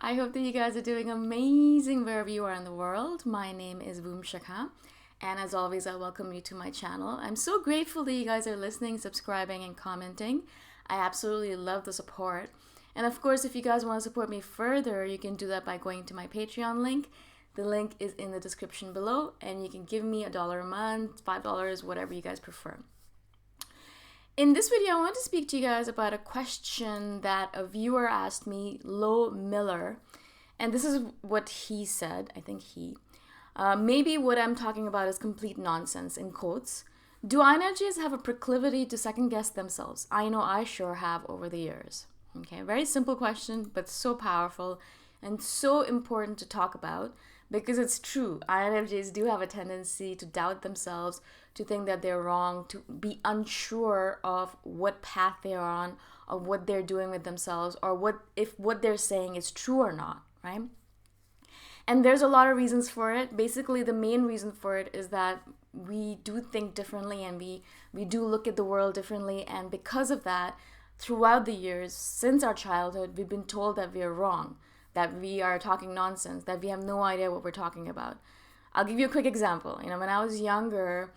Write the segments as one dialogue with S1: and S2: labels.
S1: I hope that you guys are doing amazing wherever you are in the world. My name is Shikha, and as always, I welcome you to my channel. I'm so grateful that you guys are listening, subscribing, and commenting. I absolutely love the support. And of course, if you guys want to support me further, you can do that by going to my Patreon link. The link is in the description below, and you can give me $1 a month, $5, whatever you guys prefer. In this video, I want to speak to you guys about a question that a viewer asked me, Lo Miller, and this is what he said. I think maybe what I'm talking about is complete nonsense, in quotes. Do INFJs have a proclivity to second guess themselves? I know I sure have over the years. Okay, very simple question, but so powerful and so important to talk about because it's true. INFJs do have a tendency to doubt themselves, to think that they're wrong, to be unsure of what path they're on, or what they're doing with themselves, or if what they're saying is true or not, right? And there's a lot of reasons for it. Basically, the main reason for it is that we do think differently and we do look at the world differently. And because of that, throughout the years, since our childhood, we've been told that we are wrong, that we are talking nonsense, that we have no idea what we're talking about. I'll give you a quick example. When I was younger,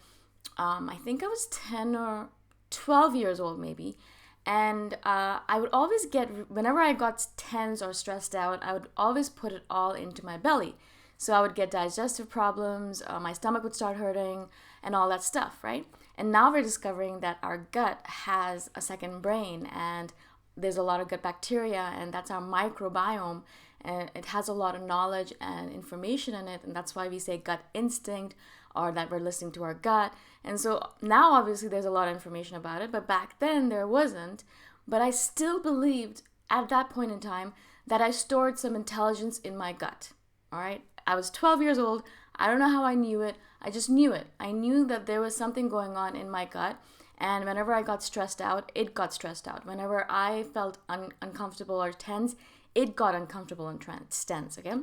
S1: I think I was 10 or 12 years old maybe, and I would always whenever I got tense or stressed out, I would always put it all into my belly. So I would get digestive problems, my stomach would start hurting, and all that stuff, right? And now we're discovering that our gut has a second brain, and there's a lot of gut bacteria, and that's our microbiome, and it has a lot of knowledge and information in it, and that's why we say gut instinct, or that we're listening to our gut. And so now obviously there's a lot of information about it, but back then there wasn't. But I still believed at that point in time that I stored some intelligence in my gut. All right, I was 12 years old. I don't know how I knew it. I just knew it. I knew that there was something going on in my gut. And whenever I got stressed out, it got stressed out. Whenever I felt uncomfortable or tense, it got uncomfortable and tense, okay?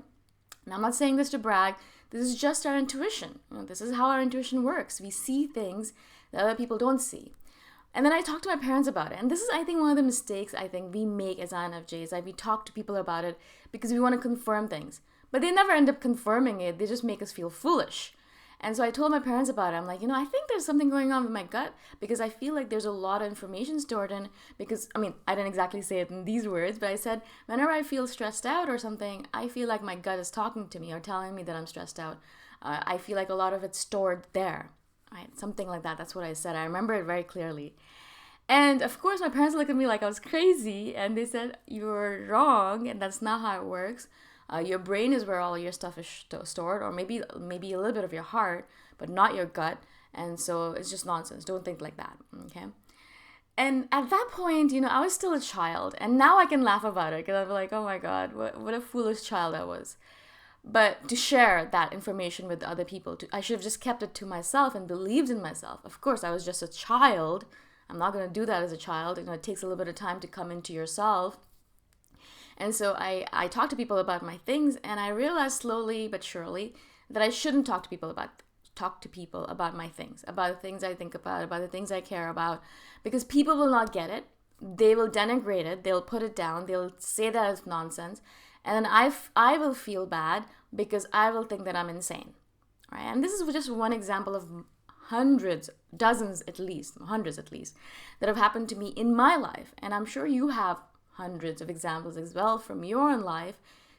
S1: Now, I'm not saying this to brag. This is just our intuition. This is how our intuition works. We see things that other people don't see. And then I talked to my parents about it. And this is, I think, one of the mistakes I think we make as INFJs. Like, we talk to people about it because we want to confirm things. But they never end up confirming it. They just make us feel foolish. And so I told my parents about it. I'm like, I think there's something going on with my gut because I feel like there's a lot of information stored in, because, I didn't exactly say it in these words, but I said, whenever I feel stressed out or something, I feel like my gut is talking to me or telling me that I'm stressed out. I feel like a lot of it's stored there, right? Something like that. That's what I said. I remember it very clearly. And of course, my parents looked at me like I was crazy, and they said, you're wrong, and that's not how it works. Your brain is where all your stuff is stored, or maybe a little bit of your heart, but not your gut. And so it's just nonsense. Don't think like that, okay? And at that point, I was still a child, and now I can laugh about it because I'm like, oh my God, what a foolish child I was. But to share that information with other people, I should have just kept it to myself and believed in myself. Of course, I was just a child. I'm not going to do that as a child. It takes a little bit of time to come into yourself. And so I talked to people about my things, and I realized slowly but surely that I shouldn't talk to people about my things, about the things I think about the things I care about, because people will not get it. They will denigrate it. They'll put it down. They'll say that it's nonsense. And then I will feel bad because I will think that I'm insane. Right? And this is just one example of hundreds at least, that have happened to me in my life. And I'm sure you have hundreds of examples as well from your own life,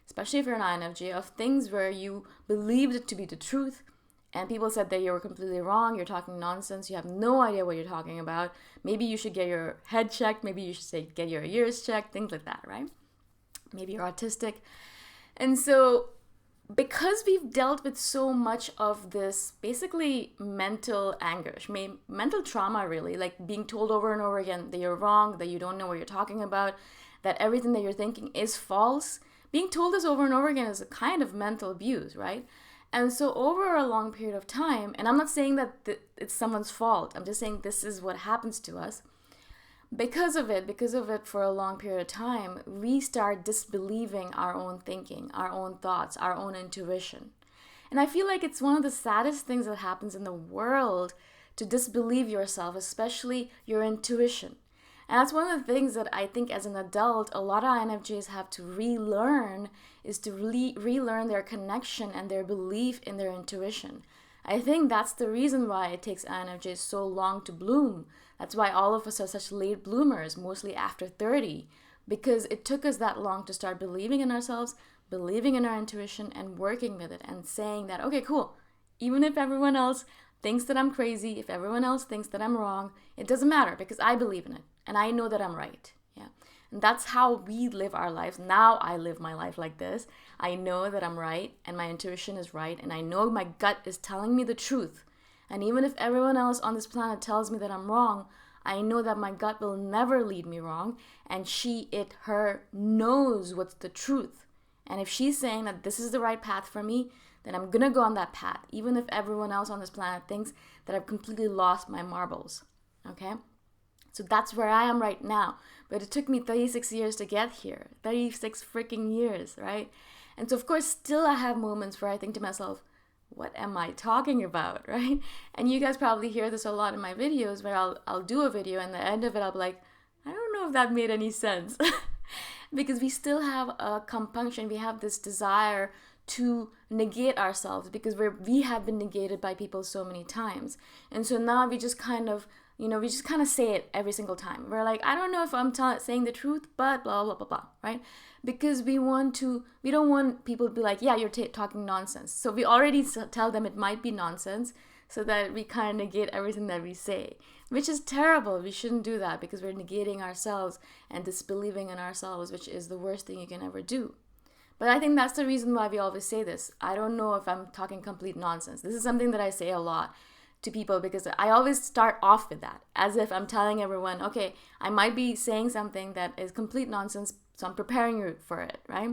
S1: especially if you're an INFJ, of things where you believed it to be the truth and people said that you were completely wrong, you're talking nonsense, you have no idea what you're talking about. Maybe you should get your head checked, maybe you should get your ears checked, things like that, right? Maybe you're autistic. And so because we've dealt with so much of this basically mental anguish, mental trauma really, like being told over and over again that you're wrong, that you don't know what you're talking about, that everything that you're thinking is false. Being told this over and over again is a kind of mental abuse, right? And so over a long period of time, and I'm not saying that it's someone's fault, I'm just saying this is what happens to us. Because of it for a long period of time, we start disbelieving our own thinking, our own thoughts, our own intuition. And I feel like it's one of the saddest things that happens in the world to disbelieve yourself, especially your intuition. And that's one of the things that I think as an adult, a lot of INFJs have to relearn, is to relearn their connection and their belief in their intuition. I think that's the reason why it takes INFJs so long to bloom. That's why all of us are such late bloomers, mostly after 30, because it took us that long to start believing in ourselves, believing in our intuition, and working with it and saying that, okay, cool, even if everyone else thinks that I'm crazy, if everyone else thinks that I'm wrong, it doesn't matter because I believe in it and I know that I'm right. Yeah. And that's how we live our lives. Now I live my life like this. I know that I'm right and my intuition is right and I know my gut is telling me the truth. And even if everyone else on this planet tells me that I'm wrong, I know that my gut will never lead me wrong, and her knows what's the truth. And if she's saying that this is the right path for me, then I'm gonna go on that path, even if everyone else on this planet thinks that I've completely lost my marbles. Okay? So that's where I am right now. But it took me 36 years to get here. 36 freaking years, right? And so of course, still I have moments where I think to myself, what am I talking about, right? And you guys probably hear this a lot in my videos where I'll do a video and at the end of it I'll be like, I don't know if that made any sense. Because we still have a compunction, we have this desire to negate ourselves because we have been negated by people so many times. And so now we just kind of say it every single time. We're like, I don't know if I'm saying the truth, but blah, blah, blah, blah, right? Because we don't want people to be like, yeah, you're talking nonsense. So we already tell them it might be nonsense so that we kind of negate everything that we say, which is terrible. We shouldn't do that because we're negating ourselves and disbelieving in ourselves, which is the worst thing you can ever do. But I think that's the reason why we always say this. I don't know if I'm talking complete nonsense. This is something that I say a lot to people because I always start off with that as if I'm telling everyone, okay, I might be saying something that is complete nonsense, so I'm preparing you for it, right?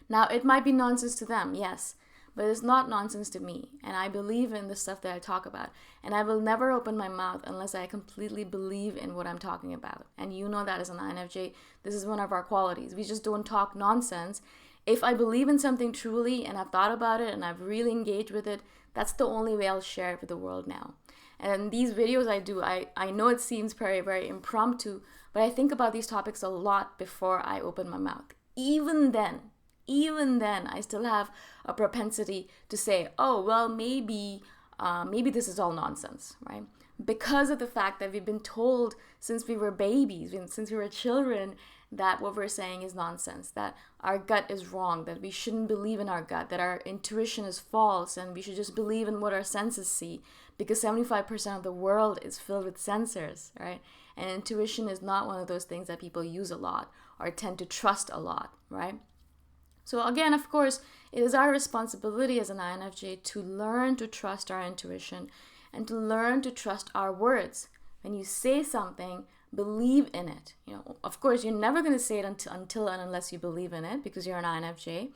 S1: Now, it might be nonsense to them, yes, but it's not nonsense to me. And I believe in the stuff that I talk about. And I will never open my mouth unless I completely believe in what I'm talking about. And you know that as an INFJ, this is one of our qualities. We just don't talk nonsense. If I believe in something truly and I've thought about it and I've really engaged with it, that's the only way I'll share it with the world now. And these videos I do, I know it seems very, very impromptu, but I think about these topics a lot before I open my mouth. Even then, I still have a propensity to say, oh, well, maybe this is all nonsense, right? Because of the fact that we've been told since we were babies, since we were children, that what we're saying is nonsense, that our gut is wrong, that we shouldn't believe in our gut, that our intuition is false, and we should just believe in what our senses see, because 75% of the world is filled with sensors, right? And intuition is not one of those things that people use a lot or tend to trust a lot, right? So again, of course, it is our responsibility as an INFJ to learn to trust our intuition and to learn to trust our words. When you say something, believe in it. Of course, you're never going to say it until and unless you believe in it because you're an INFJ.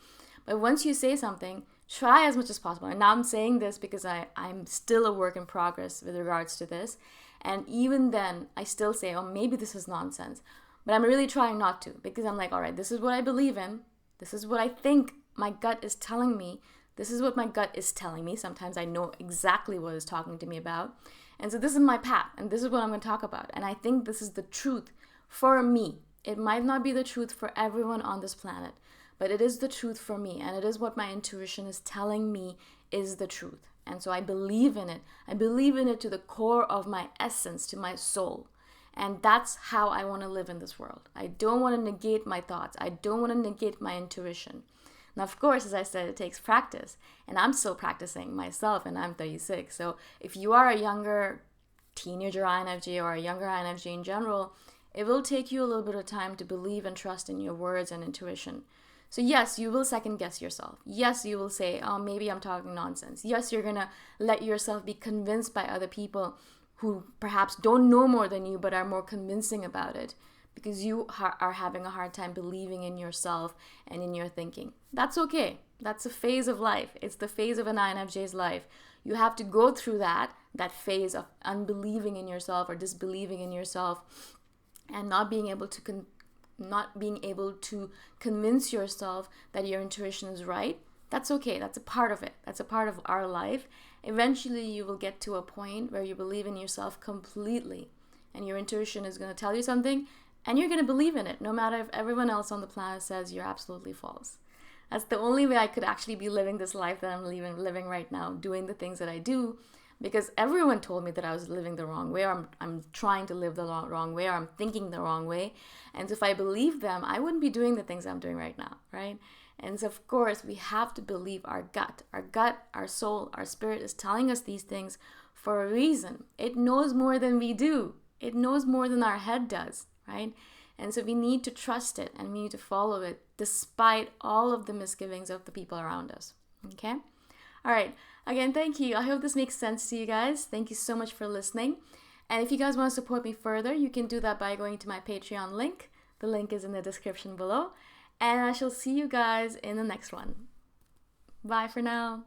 S1: But once you say something, try as much as possible. And now I'm saying this because I'm still a work in progress with regards to this. And even then, I still say, oh, maybe this is nonsense. But I'm really trying not to because I'm like, all right, this is what I believe in. This is what I think my gut is telling me. This is what my gut is telling me. Sometimes I know exactly what it's talking to me about. And so this is my path, and this is what I'm going to talk about. And I think this is the truth for me. It might not be the truth for everyone on this planet, but it is the truth for me. And it is what my intuition is telling me is the truth. And so I believe in it. I believe in it to the core of my essence, to my soul. And that's how I want to live in this world. I don't want to negate my thoughts. I don't want to negate my intuition. Now, of course, as I said, it takes practice, and I'm still practicing myself, and I'm 36. So if you are a younger teenager INFJ or a younger INFJ in general, it will take you a little bit of time to believe and trust in your words and intuition. So yes, you will second guess yourself. Yes, you will say, oh, maybe I'm talking nonsense. Yes, you're going to let yourself be convinced by other people who perhaps don't know more than you but are more convincing about it, because you are having a hard time believing in yourself and in your thinking. That's okay. That's a phase of life. It's the phase of an INFJ's life. You have to go through that phase of unbelieving in yourself or disbelieving in yourself and not being able to convince yourself that your intuition is right. That's okay. That's a part of it. That's a part of our life. Eventually, you will get to a point where you believe in yourself completely. and your intuition is going to tell you something, and you're going to believe in it, no matter if everyone else on the planet says you're absolutely false. That's the only way I could actually be living this life that I'm living right now, doing the things that I do, because everyone told me that I was living the wrong way, or I'm trying to live the wrong way, or I'm thinking the wrong way. And if I believed them, I wouldn't be doing the things I'm doing right now, right? And so, of course, we have to believe our gut. Our gut, our soul, our spirit is telling us these things for a reason. It knows more than we do. It knows more than our head does, right? And so we need to trust it, and we need to follow it despite all of the misgivings of the people around us, okay? All right. Again, thank you. I hope this makes sense to you guys. Thank you so much for listening. And if you guys want to support me further, you can do that by going to my Patreon link. The link is in the description below. And I shall see you guys in the next one. Bye for now.